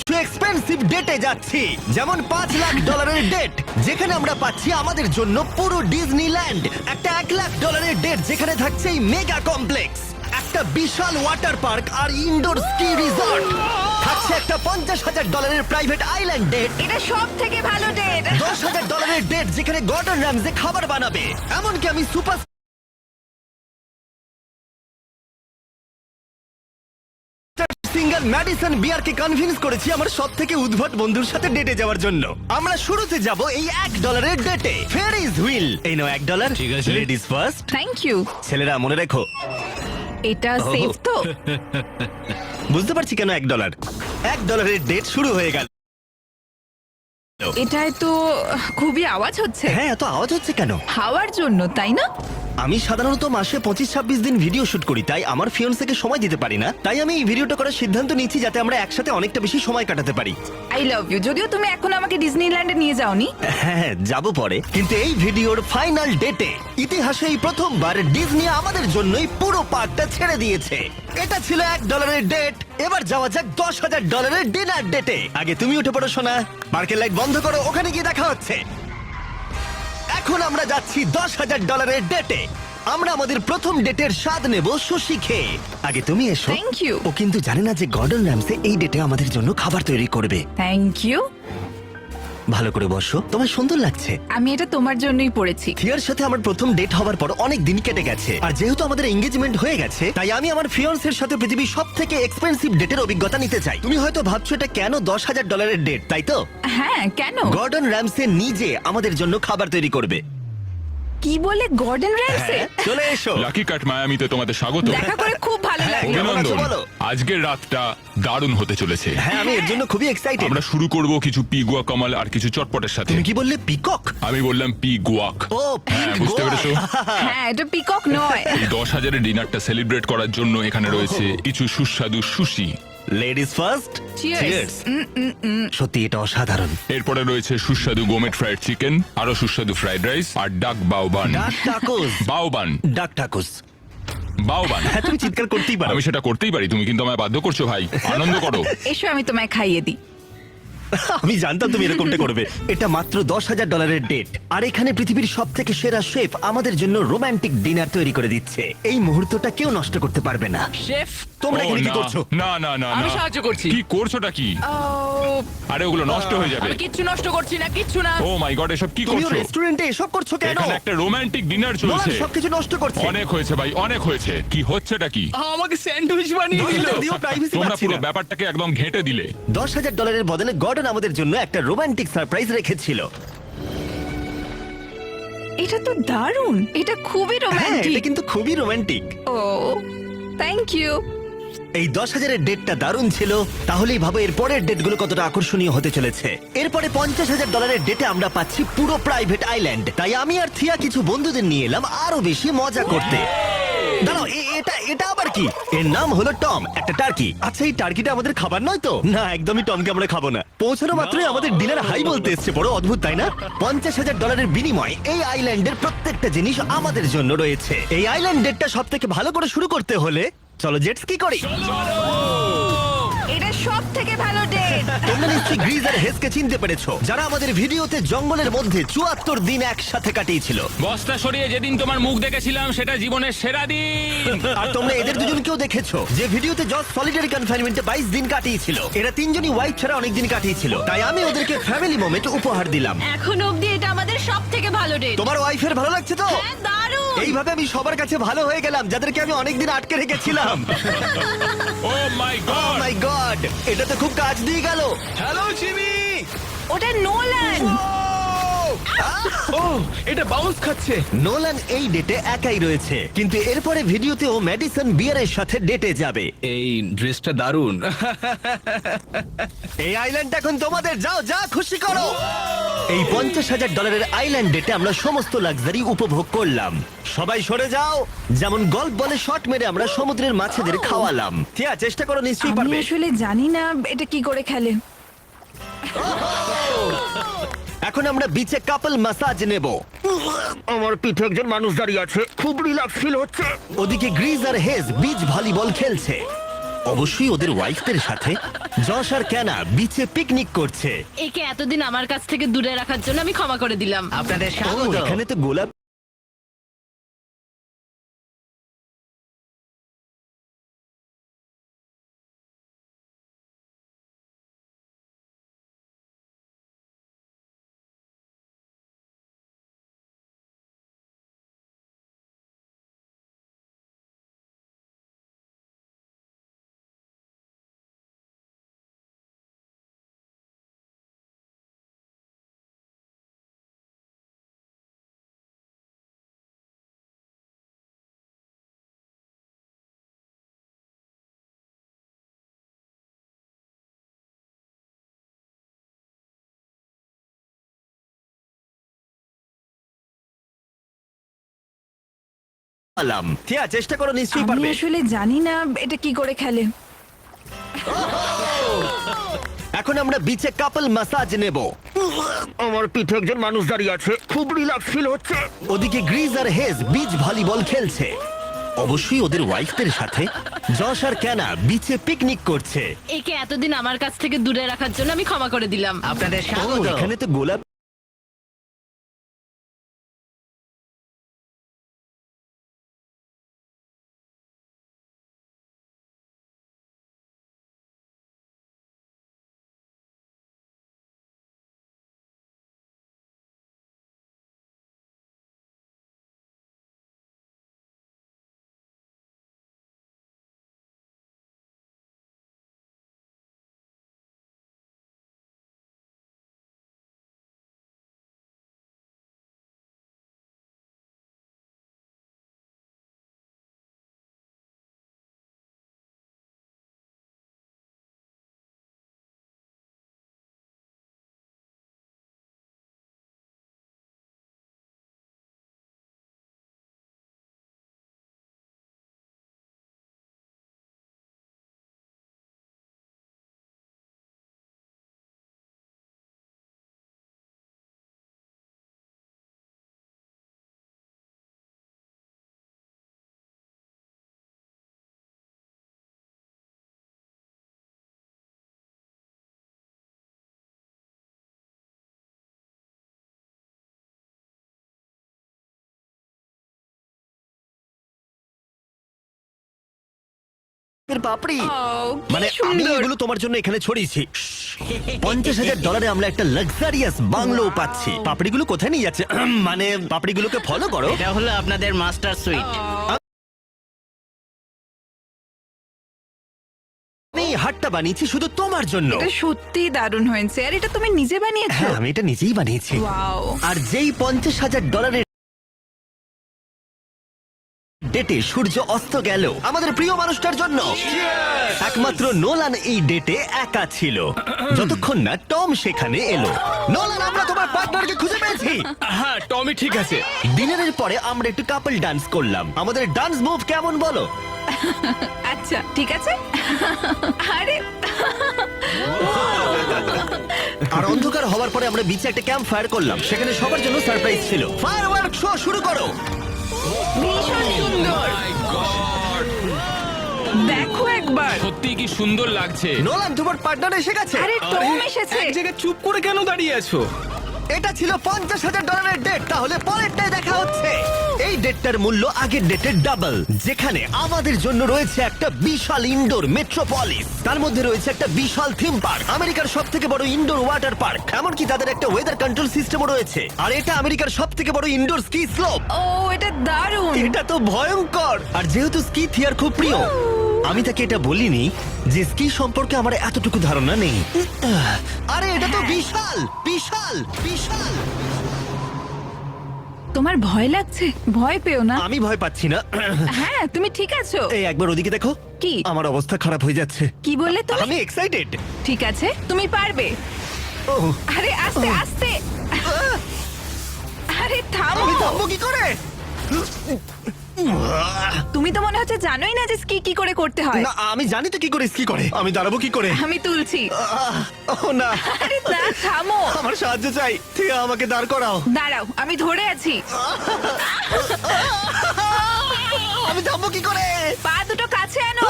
কিছু এক্সপেন্সিভ ডেটে যাচ্ছি, যেমন $5 লাখ ডেট, যেখানে আমরা পাচ্ছি আমাদের জন্য পুরো ডিজনিল্যান্ড। একটা $1 লাখ ডেট, যেখানে থাকছে এই মেগা কমপ্লেক্স, একটা বিশাল ওয়াটার পার্ক আর ইনডোর স্কি রিসর্ট। থাকছে একটা $50,000 প্রাইভেট আইল্যান্ড ডেট, এটা সব থেকে ভালো ডেট। $10,000 ডেট, যেখানে গর্ডন র্যামজে খাবার বানাবে। এমনকি আমি সুপার সিঙ্গার ম্যাডিসন বিয়ারকে কনভিন্স করেছি আমার সব থেকে উদ্ভট বন্ধুর সাথে ডেটে যাওয়ার জন্য। আমরা শুরুতে যাব এই $1 ডেটে। ফেরিজ হুইল, এই নাও $1। ঠিক আছে। Ladies first. Thank you. ছেলেরা মনে রেখো, এটা সেফ তো? বুঝতে পারছি কেন $1 ডেট শুরু হয়ে গেল। এটায় তো খুবই আওয়াজ হচ্ছে। হ্যাঁ, এত আওয়াজ হচ্ছে কেন? হাওয়ার জন্য, তাই না? আমি সাধারণত মাসে 25-26 দিন ভিডিও শুট করি, তাই আমার ফিয়ন্সেকে সময় দিতে পারি না। তাই আমি এই ভিডিওটা করার সিদ্ধান্ত নিয়েছি যাতে আমরা একসাথে অনেকটা বেশি সময় কাটাতে পারি। I love you. যদিও তুমি এখন আমাকে ডিজনিল্যান্ডে নিয়ে যাওনি। হ্যাঁ, যাব পরে। কিন্তু এই ভিডিওর ফাইনাল ডেটে ইতিহাসে এই প্রথমবার ডিজনি আমাদের জন্যই পুরো পার্কটা ছেড়ে দিয়েছে। এটা ছিল $1 ডেট। এবার যাওয়া যাক $10,000 ডিনার ডেটে। আগে তুমি উঠে পড়ো সোনা, পার্কের লাইট বন্ধ করো, ওখানে গিয়ে দেখা হচ্ছে। এখন আমরা যাচ্ছি $10,000 ডেটে। আমরা আমাদের প্রথম ডেটের স্বাদ নেব সুশি খেয়ে। আগে তুমি এসো। Thank you. ও কিন্তু জানে না যে গর্ডন র্যামসে এই ডেটে আমাদের জন্য খাবার তৈরি করবে। Thank you. ভালো করে বসো, তোমার সুন্দর লাগছে। আমি এটা তোমার জন্যই পড়েছি। থিয়ার সাথে আমার প্রথম ডেট হওয়ার পর অনেক দিন কেটে গেছে, আর যেহেতু আমাদের এঙ্গেজমেন্ট হয়ে গেছে, তাই আমি আমার ফিয়ন্সের সাথে পৃথিবীর সব থেকে এক্সপেন্সিভ ডেটের অভিজ্ঞতা নিতে চাই। তুমি হয়তো ভাবছো এটা কেন $10,000 ডেট, তাই তো? হ্যাঁ, কেন? গর্ডন র্যামসে নিজে আমাদের জন্য খাবার তৈরি করবে। কি বলে, গর্ডন র্যামসে? চলে এসো। লাকি কাট মায়ামিতে তোমাদের স্বাগত। দেখা করে খুব ভালো হ্যাঁ, লাগলো। কেমন আছো অভিনন্দন। বলো? আজকের রাতটা দারুণ হতে চলেছে। হ্যাঁ, আমি এর জন্য খুবই এক্সাইটেড। আমরা শুরু করব কিছু পিগুয়া কামাল আর কিছু চটপটের সাথে। তুমি কি বললে, পিকক? আমি বললাম পিগুয়াক। ও, হ্যাঁ, বুঝতে পেরেছো? হ্যাঁ, এটা পিকক নয়। এই 10,000-এর ডিনারটা সেলিব্রেট করার জন্য এখানে রয়েছে কিছু সুস্বাদু সুশি। Ladies first. Cheers. সত্যি এটা অসাধারণ। এরপরে রয়েছে সুস্বাদু গোমেট ফ্রাইড চিকেন, আরো সুস্বাদু ফ্রাইড রাইস আর ডাক বাউবান। ডাক টাকুস। বাউবান, ডাক টাকুস। বাউবান। হ্যাঁ, তুমি চিৎকার করতেই পারো। আমি সেটা করতেই পারি, তুমি কিন্তু আমায় বাধ্য করছো ভাই। আনন্দ করো। এসো, আমি তোমায় খাইয়ে দিই। আমি জানতাম তুমি এরকমটা করবে। এটা মাত্র $10,000 ডেট, আর এখানে পৃথিবীর সব থেকে সেরা শেফ আমাদের জন্য রোমান্টিক ডিনার তৈরি করে দিচ্ছে। এই মুহূর্তটা কেউ নষ্ট করতে পারবে না। শেফ, তোমরা ও, এখানে কি না, করছো? না না না আমি না। সাহায্য করছি। কি করছোটা কি? ও, আরে ওগুলো নষ্ট হয়ে যাবে। আমি কিচ্ছু নষ্ট করছি না, কিচ্ছু না। ও মাই গড, এসব কি তুমি করছো? রেস্টুরেন্টে এসব করছো কেন? এখানে একটা রোমান্টিক ডিনার নোলান চলছে। সবকিছু নষ্ট করছে। অনেক হয়েছে ভাই, অনেক হয়েছে। কি হচ্ছেটা কি? আমাকে স্যান্ডউইচ বানিয়ে দিল। যদিও privacy তোমরা পাচ্ছি পুরো না। ব্যাপারটাকে একদম ঘেঁটে দিলে। $10,000 বদলে গর্ডন আমাদের জন্য একটা রোমান্টিক সারপ্রাইজ রেখেছিল। এটা তো দারুণ। এটা খুবই হ্যাঁ, এটা রোমান্টিক। কিন্তু খুবই রোমান্টিক। O, thank you. এই 10,000-এর ডেটটা দারুণ ছিল। তাহলেই ভাবো এর পরের ডেটগুলো কতটা আকর্ষণীয় হতে চলেছে। এরপরে $50,000 ডেটে আমরা পাচ্ছি পুরো প্রাইভেট আইল্যান্ড। তাই আমি আর থিয়া কিছু বন্ধুদের নিয়ে এলাম আরো বেশি মজা করতে। দাঁড়াও, এটা আবার কি? এর নাম হলো টম, একটা টার্কি। আচ্ছা, এই টার্কিটা আমাদের খাবার নয় তো? না, একদমই টমকে আমরা খাবো না। পৌঁছানো মাত্রই আমাদের ডিনার হাই বলতে এসছে। বড় অদ্ভুত, তাই না? $50,000 বিনিময়ে এই আইল্যান্ডের প্রত্যেকটা জিনিস আমাদের জন্য রয়েছে। এই আইল্যান্ড ডেটটা সব থেকে ভালো করে শুরু করতে হলে চলো জেট স্কি করি। এটা সব থেকে ভালো ডেট। তোমরা নিশ্চয়ই গ্রিজ আর হেসকে চিনতে পেরেছো, যারা আমাদের ভিডিওতে জঙ্গলের মধ্যে 74 দিন একসাথে কাটিয়েছিল। বস্তা সরিয়ে যেদিন তোমার মুখ দেখেছিলাম সেটা জীবনের সেরা দিন। আর তোমরা এদের দুজনকেও দেখেছো, যে ভিডিওতে জজ সলিটারি কনফাইনমেন্টে 22 দিন কাটিয়েছিল। এরা তিনজনই ওয়াইফ ছাড়া অনেক দিন কাটিয়েছিল, তাই আমি ওদেরকে ফ্যামিলি মোমেন্ট উপহার দিলাম। এখন অবধি এটা আমাদের সব থেকে ভালো ডেট। তোমার ওয়াইফের ভালো লাগছে তো? হ্যাঁ, দারুণ। এইভাবে আমি সবার কাছে ভালো হয়ে গেলাম, যাদেরকে আমি অনেকদিন আটকে রেখেছিলাম। ও মাই ও গড। মাই গড, এটা তো খুব কাজ দিয়ে গেল। Hello Jimmy. ওটা নোলান। ও, এটা বাউন্স খাচ্ছে। নোলান এই ডেটে একাই রয়েছে, কিন্তু এরপরে ভিডিওতে ও ম্যাডিসন বিয়ারের সাথে ডেটে যাবে। এই ড্রেসটা দারুণ। এই আইল্যান্ড এখন তোমাদের, যাও যা খুশি করো। এই $50,000 আইল্যান্ড ডেটে আমরা সমস্ত লাক্সারি উপভোগ করলাম। সবাই সরে যাও। যেমন গল্ফ বলে শট মেরে আমরা সমুদ্রের মাছেদের খাওয়ালাম। ঠিক আছে, চেষ্টা করো, নিশ্চয়ই আমি পারবে। আসলে জানি না এটা কি করে খেলে। এখন আমরা বিচে কাপল ম্যাসাজ নেব। আমার পিঠে একজন মানুষ দাঁড়িয়ে আছে, খুব রিল্যাক্স ফিল হচ্ছে। ওদিকে গ্রিজ আর হেজ বিচ ভলিবল খেলছে। অবশ্যই ওদের ওয়াইফদের সাথে। যশ আর ক্যানা বিচে পিকনিক করছে। একে এতদিন আমার কাছ থেকে দূরে রাখার জন্য আমি ক্ষমা করে দিলাম। আপনাদের ও, স্বাগত। এখানে তো গোলাপ। থিয়া, চেষ্টা করো, নিশ্চয়ই আমি পারবে। আসলে জানি না এটা কি করে খেলে। এখন আমরা বিচে কাপল ম্যাসাজ নেব। আমার পিঠে একজন মানুষ দাঁড়িয়ে আছে, খুব রিল্যাক্স ফিল হচ্ছে। ওদিকে গ্রিজ আর হেজ বিচ ভলিবল খেলছে, অবশ্যই ওদের ওয়াইফদের সাথে। যশ আর ক্যানা বিচে পিকনিক করছে। একে এতদিন আমার কাছ থেকে দূরে রাখার জন্য আমি ক্ষমা করে দিলাম। আপনাদের ও, স্বাগত। এখানে তো গোলাপ। পাপড়ি, মানে আমি এগুলো তোমার জন্য এখানে ছড়িয়েছি। $50,000 আমরা একটা লাক্সারিয়াস বাংলো পাচ্ছি। পাপড়িগুলো কোথায় নিয়ে যাচ্ছে? মানে পাপড়িগুলোকে ফলো করো। এটা হলো আপনাদের মাস্টার সুইট। আমি এই হাটটা বানিয়েছি শুধু তোমার জন্য। এটা সত্যি দারুণ হয়েছে। আর এটা তুমি নিজে বানিয়েছো? হ্যাঁ, আমি এটা নিজেই বানিয়েছি। ওয়াও। আর যেই $50,000 ডেটে সূর্য অস্ত গেল আমাদের প্রিয় মানুষটার জন্য। একমাত্র নোলান এই ডেটে একা ছিল, যতক্ষণ না টম সেখানে এলো। নোলান, আমরা তোমার পার্টনারকে খুঁজে পেয়েছি। হ্যাঁ, টমি ঠিক আছে। ডিনারের পরে আমরা একটু কাপল ডান্স করলাম। আমাদের ডান্স মুভ কেমন বলো? আচ্ছা ঠিক আছে। আরে আর অন্ধকার হওয়ার পরে আমরা বিচে একটা ক্যাম্প ফায়ার করলাম। সেখানে সবার জন্য সারপ্রাইজ ছিল। ফায়ারওয়ার্ক শো শুরু করো। ভীষণ সুন্দর। দেখো একবার। সত্যি কি সুন্দর লাগছে। নোলান, তোমার পার্টনার এসে গেছে। আরে টম এসেছে। এক জায়গায় চুপ করে কেন দাঁড়িয়ে আছো? এটা ছিল $50,000 ডেট। তাহলে পরেরটায় দেখা হচ্ছে। এই ডেটটার মূল্য আগের ডেটের ডাবল, যেখানে আমাদের জন্য রয়েছে একটা বিশাল ইনডোর মেট্রোপলিস। তার মধ্যে রয়েছে একটা বিশাল থিম পার্ক, আমেরিকার সব থেকে বড় ইনডোর ওয়াটার পার্ক। এমনকি তাদের একটা ওয়েদার কন্ট্রোল সিস্টেমও রয়েছে। আর এটা আমেরিকার সব থেকে বড় ইনডোর স্কি স্লোপ। ও এটা দারুণ। এটা তো ভয়ঙ্কর। আর যেহেতু স্কি থিয়ার খুব প্রিয়, আমি তাকে এটা বলিনি যে স্কি সম্পর্কে আমার এতটুকু ধারণা নেই। আরে এটা তো বিশাল বিশাল বিশাল। তোমার ভয় লাগছে? ভয় পেও না। আমি ভয় পাচ্ছি না। হ্যাঁ তুমি ঠিক আছো। এই একবার ওদিকে দেখো। কি? আমার অবস্থা খারাপ হয়ে যাচ্ছে। কি বললে তুমি? আমি এক্সাইটেড। ঠিক আছে তুমি পারবে। ও, আরে আস্তে আস্তে। আরে থামো। আমি থামবো কি করে? তুমি তো মনে হচ্ছে জানোই না যে স্কি কি করে করতে হয়। না, আমি জানি তো কি করে স্কি করে। আমি দাঁড়াবো কি করে? আমি তুলছি। ও না, আরে না থামো। আমার সাহায্য চাই। ঠিক আমাকে দাঁড় করাও। দাঁড়াও আমি ধরে আছি। আমি থামবো কি করে? পা দুটো কাছে আনো।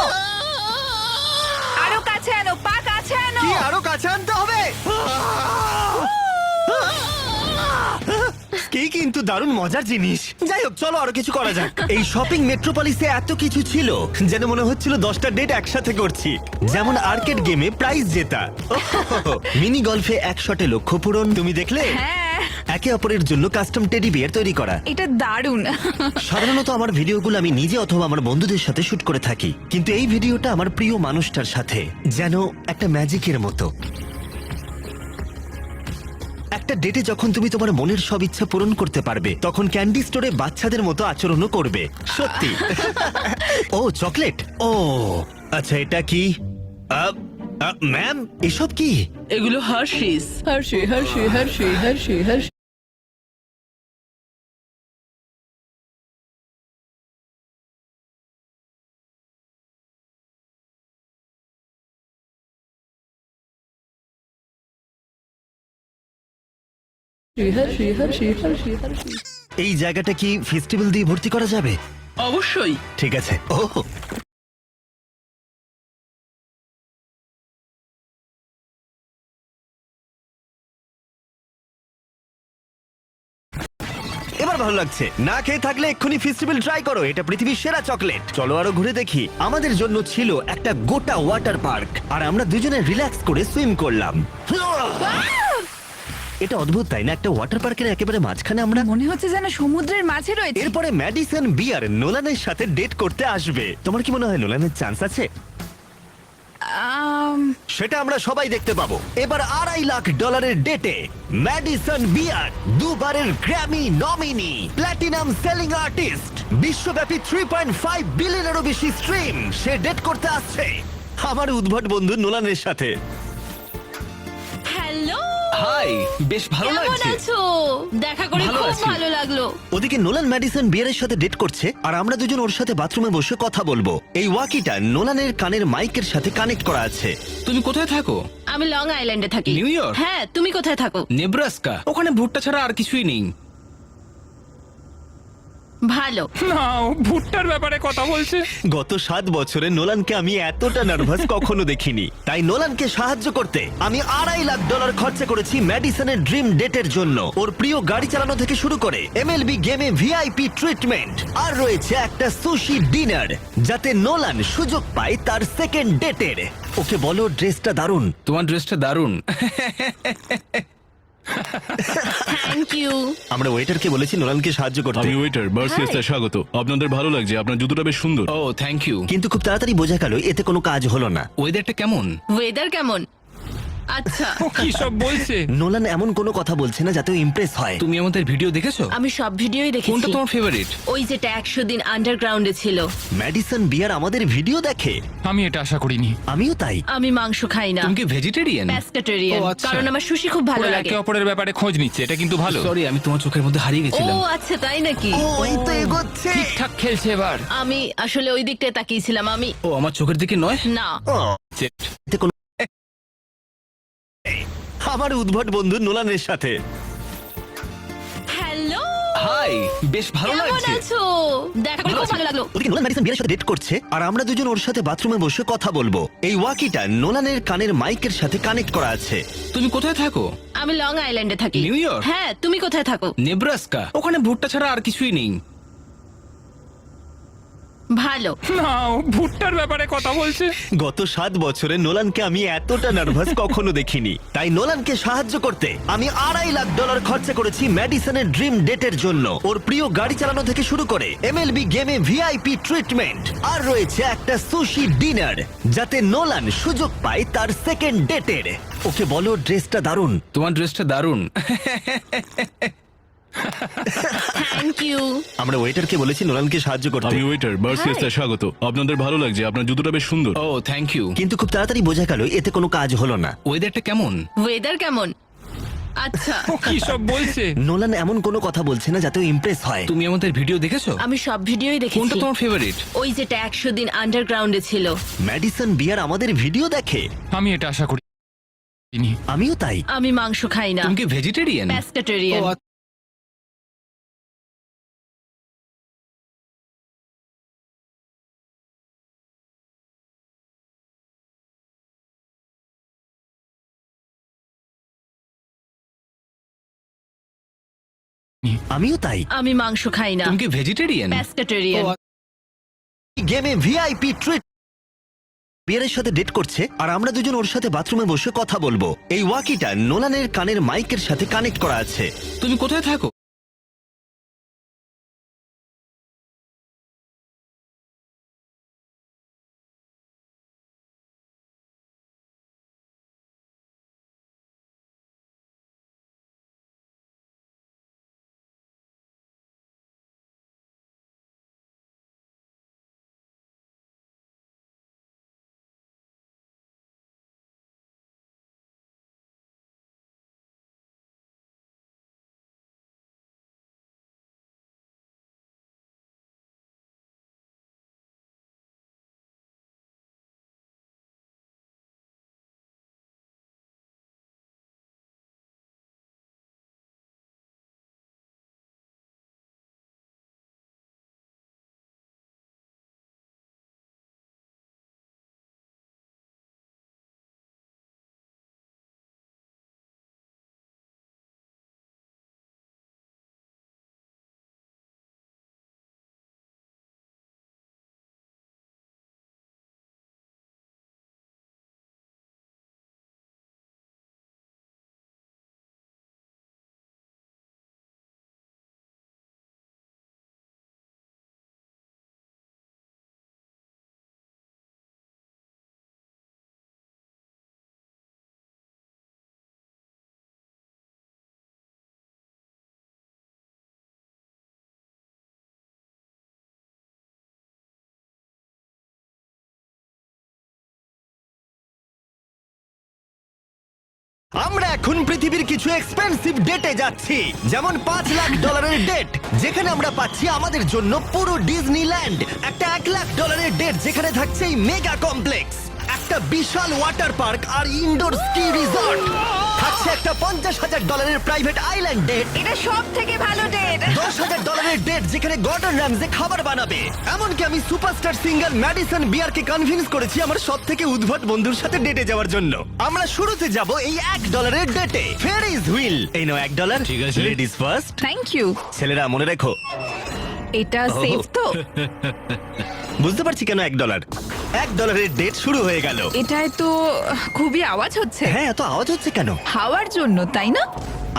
কাছে আনতে হবে। কি কিন্তু দারুণ মজার জিনিস। যাই হোক, চলো আরো কিছু করা যাক। এই শপিং মেট্রোপলিসে এত কিছু ছিল যেন মনে হচ্ছিল 10টা ডেট একসাথে করছি। যেমন আর্কেড গেমে প্রাইজ জেতা, মিনি গলফে এক শটে লক্ষ্য পূরণ। তুমি দেখলে? হ্যাঁ, একে অপরের জন্য কাস্টম টেডি বিয়ার তৈরি করা। এটা দারুণ। সাধারণত আমার ভিডিওগুলো আমি নিজে অথবা আমার বন্ধুদের সাথে শুট করে থাকি, কিন্তু এই ভিডিওটা আমার প্রিয় মানুষটার সাথে, যেন একটা ম্যাজিকের মতো। একটা ডেটে যখন তুমি তোমার মনের সব ইচ্ছা পূরণ করতে পারবে, তখন ক্যান্ডি স্টোরে বাচ্চাদের মতো আচরণও করবে। সত্যি। ও চকলেট, ও আচ্ছা, এটা কি? ম্যাম, এসব কি? এগুলো Hershey's. Hershey Hershey Hershey Hershey Hershey. Hershey Hershey Hershey Hershey. এই জায়গাটা কি ফেস্টিভ্যাল দিয়ে ভর্তি করা যাবে? অবশ্যই। ঠিক আছে। ও এবার ভালো লাগছে। না খেয়ে থাকলে এক্ষুনি ফেস্টিভ্যাল ট্রাই করো, এটা পৃথিবীর সেরা চকলেট। চলো আরো ঘুরে দেখি। আমাদের জন্য ছিল একটা গোটা ওয়াটার পার্ক, আর আমরা দুজনে রিল্যাক্স করে সুইম করলাম। এটা অদ্ভুত, তাই না? একটা ওয়াটার পার্কের একেবারে মাঝখানে আমরা। মনে হচ্ছে যেন সমুদ্রের মাঝে রয়েছে। এরপরে ম্যাডিসন বিয়ার নোলানের সাথে ডেট করতে আসবে। তোমার কি মনে হয় নোলানের চান্স আছে? সেটা আমরা সবাই দেখতে পাবো। এবার $2.5 লাখ ডেটে ম্যাডিসন বিয়ার, দুবারের Grammy nominee, platinum selling artist, বিশ্বব্যাপী 3.5 বিলিয়নেরও বেশি স্ট্রিম, সে ডেট করতে আসছে আমার উদ্ভট বন্ধু নোলানের সাথে। হ্যালো, হাই, বেশ ভালো কেমন লাগছে। আছো? দেখা করে ভালো খুব আছি। ভালো লাগলো। ওদিকে নোলান ম্যাডিসন বিয়ারের সাথে ডেট করছে, আর আমরা দুজন ওর সাথে বাথরুমে বসে কথা বলবো। এই ওয়াকিটা নোলানের কানের মাইকের সাথে কানেক্ট করা আছে। তুমি কোথায় থাকো? আমি লং আইল্যান্ডে থাকি। New York? হ্যাঁ, তুমি কোথায় থাকো? নেব্রাস্কা। ওখানে ভুট্টা ছাড়া আর কিছুই নেই। ভালো। না, ও ভুট্টার ব্যাপারে কথা বলছে। গত 7 বছরে নোলানকে আমি এতটা নার্ভাস কখনো দেখিনি। তাই নোলানকে সাহায্য করতে আমি $2.5 লাখ খরচা করেছি ম্যাডিসনের ড্রিম ডেটের জন্য। ওর প্রিয় গাড়ি চালানো থেকে শুরু করে এমএলবি গেমে ভিআইপি ট্রিটমেন্ট, আর রয়েছে একটা সুশি ডিনার, যাতে নোলান সুযোগ পায় তার সেকেন্ড ডেটের। ওকে বলো ড্রেসটা দারুণ। তোমার ড্রেসটা দারুণ। Thank you. আমরা ওয়েটারকে বলেছি নোলানকে সাহায্য করতে, আমি ওয়েটার বার্সিয়াসে স্বাগত। আপনাদের ভালো লাগছে, আপনার জুতোটা বেশ সুন্দর। ও থ্যাংক ইউ। কিন্তু খুব তাড়াতাড়ি বোঝা গেল এতে কোনো কাজ হলো না। ওয়েদারটা কেমন? ওয়েদার কেমন? আচ্ছা, ও কি সব বলছে? নোলান এমন কোনো কথা বলছে না যাতে ইমপ্রেস হয়। তুমি আমাদের ভিডিও দেখেছো? আমি সব ভিডিওই কোনটা দেখেছি। তোমার ফেভারিট? ওই যেটা 100 দিন আন্ডারগ্রাউন্ডে ছিল। ম্যাডিসন বিয়ার আমাদের ভিডিও দেখে। আমি এটা আশা করিনি। আমিও তাই। আমি মাংস খাই না, তুমি কি ভেজিটেরিয়ান? প্যাস্কেটেরিয়ান, ও, আচ্ছা। কারণ আমার সুশি খুব ভালো ওরা লাগে। একে অপরের ব্যাপারে খোঁজ নিচ্ছে, এটা কিন্তু ভালো। সরি, আমি তোমার চোখের মধ্যে হারিয়ে ও গেছিলাম। আচ্ছা, তাই নাকি? ও, ওই তো এগোচ্ছে। ঠিকঠাক খেলছে এবার। আমি আসলে ওই দিকটায় তাকিয়েছিলাম। আমি ও আমার চোখের দিকে নয়। না। ও, চেট। এতে কোনো- আমার উদ্ভট বন্ধু নোলানের সাথে। হ্যালো, হাই, বেশ ভালো কেমন লাগছে। আছো? দেখা করে খুব ভালো লাগলো। ওদিকে নোলান ম্যাডিসন বিয়ারের সাথে ডেট করছে, আর আমরা দুজন ওর সাথে বাথরুমে বসে কথা বলবো। এই ওয়াকিটা নোলানের কানের মাইকের সাথে কানেক্ট করা আছে। তুমি কোথায় থাকো? আমি লং আইল্যান্ডে থাকি। New York? হ্যাঁ, তুমি কোথায় থাকো? নেব্রাস্কা। ওখানে ভুট্টা ছাড়া আর কিছুই নেই। ভালো। না, ও ভুট্টার ব্যাপারে কথা বলছে। গত 7 বছরে নোলানকে আমি এতটা নার্ভাস কখনো দেখিনি। তাই নোলানকে সাহায্য করতে আমি $2.5 লাখ খরচা করেছি ম্যাডিসনের ড্রিম ডেটের জন্য। ওর প্রিয় গাড়ি চালানো থেকে শুরু করে এমএলবি গেমে ভিআইপি ট্রিটমেন্ট, আর রয়েছে একটা সুশি ডিনার, যাতে নোলান সুযোগ পায় তার সেকেন্ড ডেটের। ওকে বলো ড্রেসটা দারুণ। তোমার ড্রেসটা দারুণ। Thank you. আমরা ওয়েটারকে বলেছি নোলানকে সাহায্য করতে, আমি ওয়েটার বার্সিয়াসে স্বাগত। আপনাদের ভালো লাগছে, আপনার জুতোটা বেশ সুন্দর। ও থ্যাংক ইউ। কিন্তু খুব তাড়াতাড়ি বোঝা গেল এতে কোনো কাজ হলো না। ওয়েদারটা কেমন? ওয়েদার কেমন? আচ্ছা, ও কি সব বলছে? নোলান এমন কোনো কথা বলছে না যাতে ইমপ্রেস হয়। তুমি আমাদের ভিডিও দেখেছো? আমি সব ভিডিওই কোনটা দেখেছি। তোমার ফেভারিট? ওই যেটা 100 দিন আন্ডারগ্রাউন্ডে ছিল। ম্যাডিসন বিয়ার আমাদের ভিডিও দেখে। আমি এটা আশা করিনি। আমিও তাই। আমি মাংস খাই না, তুমি কি ভেজিটেরিয়ান? প্যাস্কেটেরিয়ান। আমিও তাই। আমি মাংস খাই না, তুমি কি ভেজিটেরিয়ান? প্যাস্কেটেরিয়ান। গেমে ভিআইপি ট্রিট বিয়ারের সাথে ডেট করছে আর আমরা দুজন ওর সাথে বাথরুমে বসে কথা বলবো। এই ওয়াকিটা নোলানের কানের মাইকের সাথে কানেক্ট করা আছে। তুমি কোথায় থাকো? আমরা এখন পৃথিবীর কিছু এক্সপেন্সিভ ডেটে যাচ্ছি, যেমন $5,00,000 ডেট যেখানে আমরা পাচ্ছি আমাদের জন্য পুরো ডিজনিল্যান্ড, একটা $1,00,000 ডেট যেখানে থাকছে এই মেগা কমপ্লেক্স, একটা বিশাল ওয়াটার পার্ক আর ইনডোর স্কি রিসর্ট, থাকছে একটা $50,000 প্রাইভেট আইল্যান্ড ডেট, এটা সব থেকে ভালো ডেট। $10,000 ডেট যেখানে গর্ডন র্যামজে খাবার বানাবে। এমনকি আমি সুপারস্টার সিঙ্গার ম্যাডিসন বিয়ারকে কনভিন্স করেছি আমার সব থেকে উদ্ভট বন্ধুর সাথে ডেটে যাওয়ার জন্য। আমরা শুরুতে যাব এই $1 ডেটে, ফেরিজ হুইল। এই নাও $1। ঠিক আছে। Ladies first. Thank you. ছেলেরা মনে রেখো। এটা সেফ তো? বুঝতে পারছি কেন $1। $1 ডেট শুরু হয়ে গেল। এটায় তো খুবই আওয়াজ হচ্ছে। হ্যাঁ, এত আওয়াজ হচ্ছে কেন? হাওয়ার জন্য, তাই না?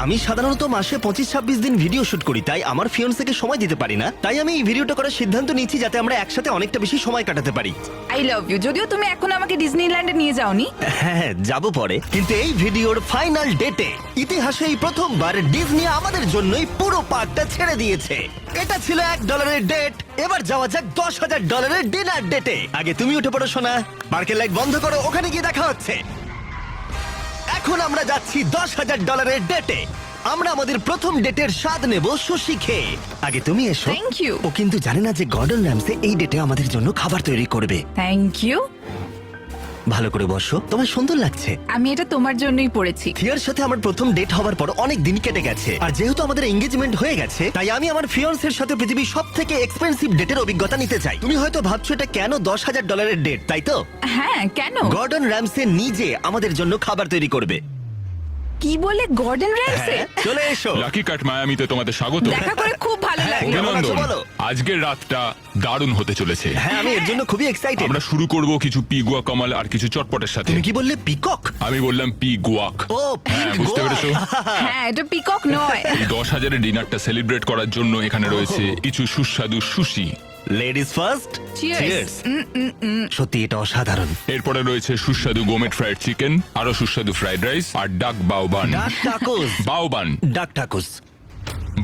আমি সাধারণত মাসে 25-26 দিন ভিডিও শুট করি, তাই আমার ফিয়ন্সেকে সময় দিতে পারি না। তাই আমি এই ভিডিওটা করার সিদ্ধান্ত নিয়েছি যাতে আমরা একসাথে অনেকটা বেশি সময় কাটাতে পারি। I love you. যদিও তুমি এখন আমাকে ডিজনিল্যান্ডে নিয়ে যাওনি। হ্যাঁ, যাবো পরে। কিন্তু এই ভিডিওর ফাইনাল ডেটে ইতিহাসে এই প্রথমবার ডিজনি আমাদের জন্যই পুরো পার্কটা ছেড়ে দিয়েছে। এটা ছিল $1 ডেট। এবার যাওয়া যাক $10,000 ডিনার ডেটে। আগে তুমি উঠে পড়ো সোনা, পার্কের লাইট বন্ধ করো, ওখানে গিয়ে দেখা হচ্ছে। এখন আমরা যাচ্ছি $10,000 ডেটে। আমরা আমাদের প্রথম ডেটের স্বাদ নেব সুশি খেয়ে। আগে তুমি এসো। Thank you. ও কিন্তু জানে না যে গর্ডন র্যামসে এই ডেটে আমাদের জন্য খাবার তৈরি করবে। Thank you. ভালো করে বসো, তোমার সুন্দর লাগছে। আমি এটা তোমার জন্যই পড়েছি। থিয়ার সাথে আমার প্রথম ডেট হওয়ার পর অনেক দিন কেটে গেছে, আর যেহেতু আমাদের এঙ্গেজমেন্ট হয়ে গেছে তাই আমি আমার ফিয়ন্সের সাথে পৃথিবীর সব থেকে এক্সপেন্সিভ ডেটের অভিজ্ঞতা নিতে চাই। তুমি হয়তো ভাবছো এটা কেন $10,000 ডেট, তাই তো? হ্যাঁ, কেন? গর্ডন র্যামসে নিজে আমাদের জন্য খাবার তৈরি করবে। কি বলে গর্ডন র্যামসে? হ্যাঁ, চলে এসো। লাকি কাট মায়ামিতে তোমাদের স্বাগত। দেখা করে খুব ভালো লাগলো। কেমন আছো অভিনন্দন। বলো? আজকের রাতটা দারুণ হতে চলেছে। হ্যাঁ, আমি এর জন্য খুবই এক্সাইটেড। আমরা শুরু করব কিছু পি গুয়া কামাল আর কিছু চটপটের সাথে। তুমি কি বললে, পিকক? আমি বললাম পি গুয়াক। ও, হ্যাঁ, পিক বুঝতে গোয়া। পেরেছো? হ্যাঁ, এটা পিকক নয়। এই 10,000-এর ডিনারটা সেলিব্রেট করার জন্য এখানে রয়েছে কিছু সুস্বাদু সুশি। Ladies first. Cheers. সত্যি এটা অসাধারণ। এরপরে রয়েছে সুস্বাদু গোমেট ফ্রাইড চিকেন, আরো সুস্বাদু ফ্রাইড রাইস আর ডাক বাউবান। ডাক টাকোস। বাউবান ডাক টাকোস।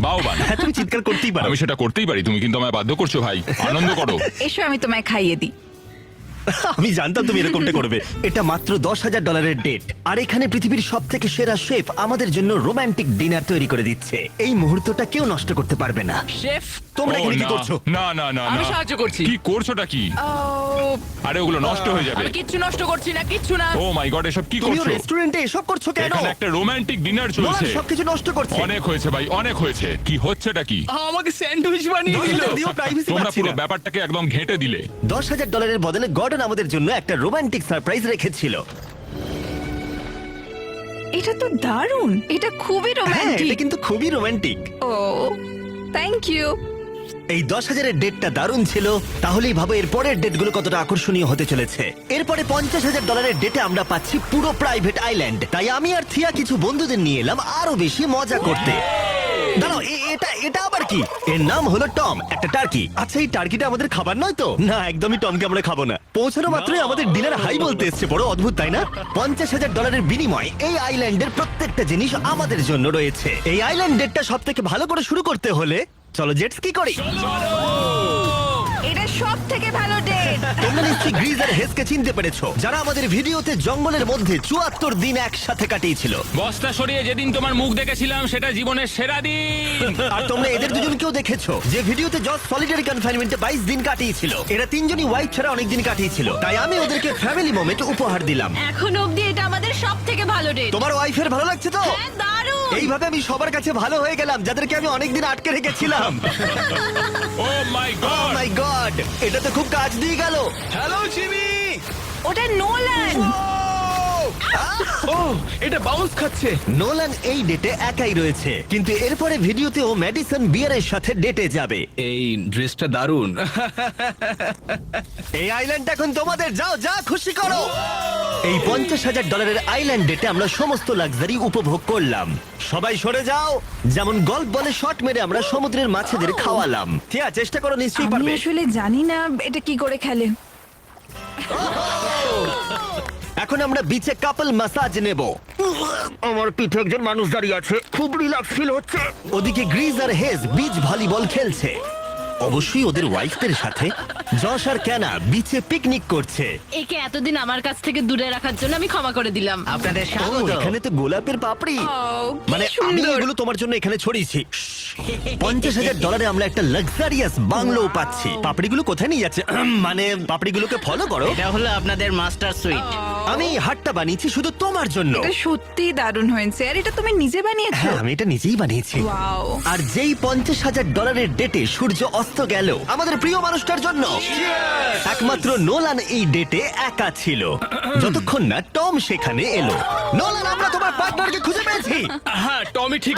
বাউবান। হ্যাঁ, তুমি চিৎকার করতেই পারো। আমি সেটা করতেই পারি, তুমি কিন্তু আমায় বাধ্য করছো ভাই। আনন্দ করো। এসো আমি তোমায় খাইয়ে দিই। আমি জানতাম তুমি এরকমটা করবে। এটা মাত্র $10,000 ডেট, আর এখানে পৃথিবীর সব থেকে সেরা শেফ আমাদের জন্য রোমান্টিক ডিনার তৈরি করে দিচ্ছে। এই মুহূর্তটা কেউ নষ্ট করতে পারবে না। শেফ, তোমরা ও, এখানে কি না, করছো? না না না আমি না। সাহায্য করছি। কি করছোটা কি? ও, আরে ওগুলো নষ্ট হয়ে যাবে। আমি কিচ্ছু নষ্ট করছি না, কিচ্ছু না। ও মাই গড, এসব কি তুমি করছো? রেস্টুরেন্টে এসব করছো কেন? এখানে একটা রোমান্টিক ডিনার নোলান চলছে। সবকিছু নষ্ট করছে। অনেক হয়েছে ভাই, অনেক হয়েছে। কি হচ্ছেটা কি? আমাকে স্যান্ডউইচ বানিয়ে দিল। দিও, privacy তোমরা পাচ্ছি পুরো না। ব্যাপারটাকে একদম ঘেঁটে দিলে। $10,000 বদলে গর্ডন আমাদের জন্য একটা রোমান্টিক সারপ্রাইজ রেখেছিল। এটা তো দারুণ, এটা খুবই হ্যাঁ, এটা রোমান্টিক। কিন্তু খুবই রোমান্টিক। O thank you. এই 10,000-এর ডেটটা দারুণ ছিল। তাহলেই ভাবো এর পরের ডেটগুলো কতটা আকর্ষণীয় হতে চলেছে। এরপরে $50,000 ডেটে আমরা পাচ্ছি পুরো প্রাইভেট আইল্যান্ড। তাই আমি আর থিয়া কিছু বন্ধুদের নিয়ে এলাম আরো বেশি মজা করতে। দাঁড়াও, এটা আবার কি? এর নাম হলো টম, একটা টার্কি। আচ্ছা, এই টার্কিটা আমাদের খাবার নয় তো? না, একদমই টমকে আমরা খাবো না। পৌঁছানো মাত্রই আমাদের ডিনার হাই বলতে এসছে। বড় অদ্ভুত, তাই না? $50,000 বিনিময়ে এই আইল্যান্ডের প্রত্যেকটা জিনিস আমাদের জন্য রয়েছে। এই আইল্যান্ড ডেটটা সব থেকে ভালো করে শুরু করতে হলে চলো জেটস কি করি। এটা সব থেকে ভালো ডেট। তোমরা নিশ্চয়ই গ্রিজ আর হেসকে চিনতে পেরেছো, যারা আমাদের ভিডিওতে জঙ্গলের মধ্যে 74 দিন একসাথে কাটিয়েছিল। বস্তা সরিয়ে যেদিন তোমার মুখ দেখেছিলাম সেটা জীবনের সেরা দিন। আর তোমরা এদের দুজনকেও দেখেছো, যে ভিডিওতে জজ সলিটারি কনফাইনমেন্টে 22 দিন কাটিয়েছিল। এরা তিনজনই ওয়াইফ ছাড়া অনেক দিন কাটিয়েছিল। তাই আমি ওদেরকে ফ্যামিলি মোমেন্ট উপহার দিলাম। এখন অবধি এটা আমাদের সব থেকে ভালো ডেট। তোমার ওয়াইফের ভালো লাগছে তো? হ্যাঁ, দারুণ। এইভাবে আমি সবার কাছে ভালো হয়ে গেলাম, যাদেরকে আমি অনেকদিন আটকে রেখেছিলাম। ও মাই ও গড। মাই গড, এটা তো খুব কাজ দিয়ে গেল। Hello Jimmy. ওটা নোলান। ও এটা বাউন্স খাচ্ছে। নোলান এই ডেটে একাই রয়েছে, কিন্তু এরপরে ভিডিওতে ও ম্যাডিসন বিয়ারের সাথে ডেটে যাবে। এই ড্রেসটা দারুণ। এই আইল্যান্ড এখন তোমাদের, যাও যা খুশি করো। এই $50,000 আইল্যান্ড ডেটে আমরা সমস্ত লাক্সারি উপভোগ করলাম। সবাই সরে যাও। যেমন গল্ফ বলে শট মেরে আমরা সমুদ্রের মাছেদের খাওয়ালাম। ঠিক আছে, চেষ্টা করো, নিশ্চয়ই আমি পারবে। আসলে জানি না এটা কি করে খেলে। এখন আমরা বিচে কাপল ম্যাসাজ নেব। আমার পিঠে একজন মানুষ দাঁড়িয়ে আছে, খুব রিল্যাক্স ফিল হচ্ছে। ওদিকে গ্রিজ আর হেজ বিচ ভলিবল খেলছে, অবশ্যই ওদের ওয়াইফদের সাথে। যশ আর ক্যানা বিচে পিকনিক করছে। একে এতদিন আমার কাছ থেকে দূরে রাখার জন্য আমি ক্ষমা করে দিলাম। আপনাদের ও, স্বাগত। এখানে তো গোলাপের পাপড়ি। ও, কি মানে আমি সুন্দর। এগুলো তোমার জন্য এখানে ছড়িয়েছি। $50,000 আমরা একটা লাক্সারিয়াস বাংলো পাচ্ছি। পাপড়িগুলো কোথায় নিয়ে যাচ্ছে? মানে পাপড়িগুলোকে ফলো করো। এটা হলো আপনাদের মাস্টার সুইট। আমি এই হাটটা বানিয়েছি শুধু তোমার জন্য। এটা সত্যি দারুণ হয়েছে। আর এটা তুমি নিজে বানিয়েছো? হ্যাঁ, আমি এটা নিজেই বানিয়েছি। ওয়াও। আর যেই $50,000 ডেটে সূর্য অস্ত গেল আমাদের প্রিয় মানুষটার জন্য, একমাত্র নোলান এই ডেটে একা ছিল, যতক্ষণ না টম সেখানে এলো। নোলান, আমরা তোমার পার্টনারকে খুঁজে পেয়েছি। হ্যাঁ, টমি ঠিক